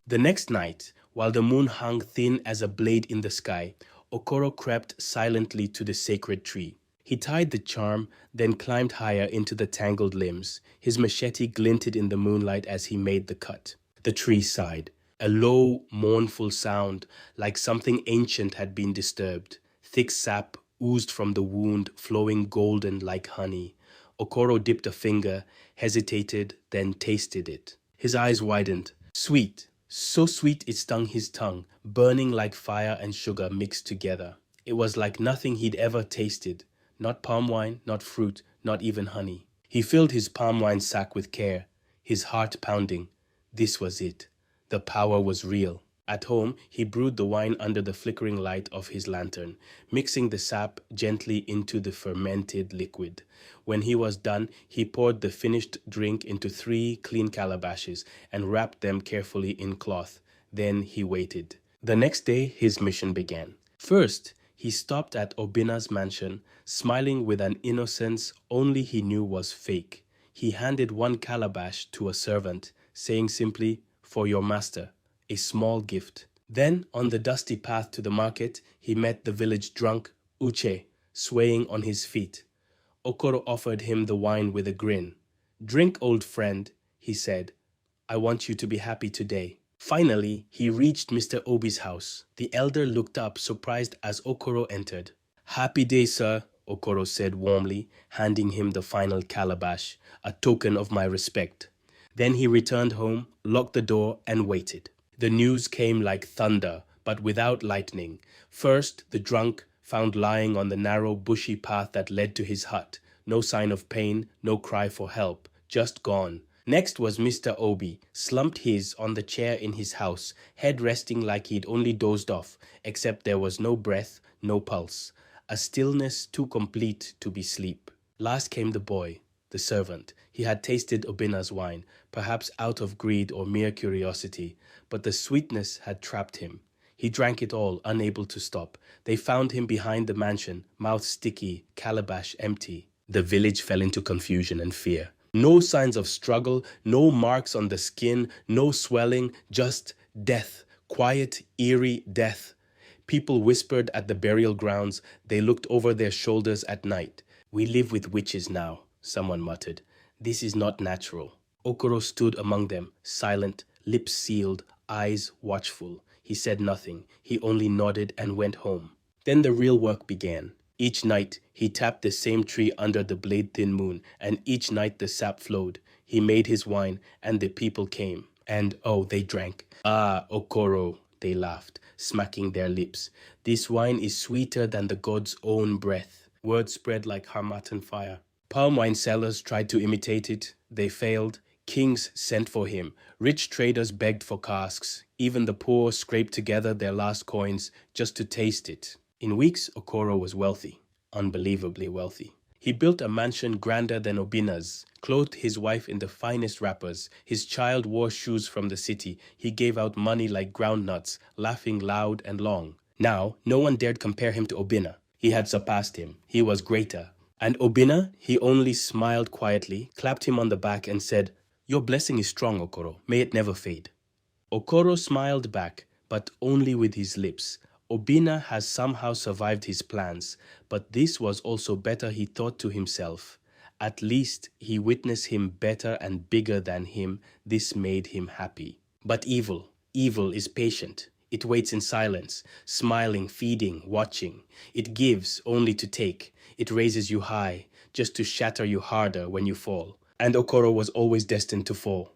The next night, while the moon hung thin as a blade in the sky, Okoro crept silently to the sacred tree. He tied the charm, then climbed higher into the tangled limbs. His machete glinted in the moonlight as he made the cut. The tree sighed, a low, mournful sound, like something ancient had been disturbed. Thick sap oozed from the wound, flowing golden like honey. Okoro dipped a finger, hesitated, then tasted it. His eyes widened. Sweet, so sweet it stung his tongue, burning like fire and sugar mixed together. It was like nothing he'd ever tasted. Not palm wine, not fruit, not even honey. He filled his palm wine sack with care, his heart pounding. This was it. The power was real. At home, he brewed the wine under the flickering light of his lantern, mixing the sap gently into the fermented liquid. When he was done, he poured the finished drink into 3 clean calabashes and wrapped them carefully in cloth. Then he waited. The next day, his mission began. First, he stopped at Obina's mansion, smiling with an innocence only he knew was fake. He handed 1 calabash to a servant, saying simply, "For your master," a small gift. Then, on the dusty path to the market, he met the village drunk, Uche, swaying on his feet. Okoro offered him the wine with a grin. "Drink, old friend," he said. "I want you to be happy today." Finally, he reached Mr. Obi's house. The elder looked up, surprised as Okoro entered. "Happy day, sir," Okoro said warmly, handing him the final calabash, a token of my respect. Then he returned home, locked the door, and waited. The news came like thunder, but without lightning. First, the drunk, found lying on the narrow, bushy path that led to his hut. No sign of pain, no cry for help, just gone. Next was Mr. Obi, slumped on the chair in his house, head resting like he'd only dozed off, except there was no breath, no pulse. A stillness too complete to be sleep. Last came the boy, the servant. He had tasted Obina's wine, perhaps out of greed or mere curiosity, but the sweetness had trapped him. He drank it all, unable to stop. They found him behind the mansion, mouth sticky, calabash empty. The village fell into confusion and fear. No signs of struggle, no marks on the skin, no swelling, just death, quiet, eerie death. People whispered at the burial grounds. They looked over their shoulders at night. "We live with witches now," someone muttered. "This is not natural." Okoro stood among them, silent, lips sealed, eyes watchful. He said nothing. He only nodded and went home. Then the real work began. Each night, he tapped the same tree under the blade-thin moon, and each night the sap flowed. He made his wine, and the people came. And, oh, they drank. "Ah, Okoro," they laughed, smacking their lips. "This wine is sweeter than the god's own breath." Word spread like harmattan fire. Palm wine sellers tried to imitate it. They failed. Kings sent for him. Rich traders begged for casks. Even the poor scraped together their last coins just to taste it. In weeks, Okoro was wealthy, unbelievably wealthy. He built a mansion grander than Obina's, clothed his wife in the finest wrappers. His child wore shoes from the city. He gave out money like groundnuts, laughing loud and long. Now, no one dared compare him to Obina. He had surpassed him. He was greater. And Obina, he only smiled quietly, clapped him on the back and said, "Your blessing is strong, Okoro. May it never fade." Okoro smiled back, but only with his lips. Obina has somehow survived his plans, but this was also better, he thought to himself. At least he witnessed him better and bigger than him. This made him happy. But evil is patient. It waits in silence, smiling, feeding, watching. It gives only to take. It raises you high, just to shatter you harder when you fall. And Okoro was always destined to fall.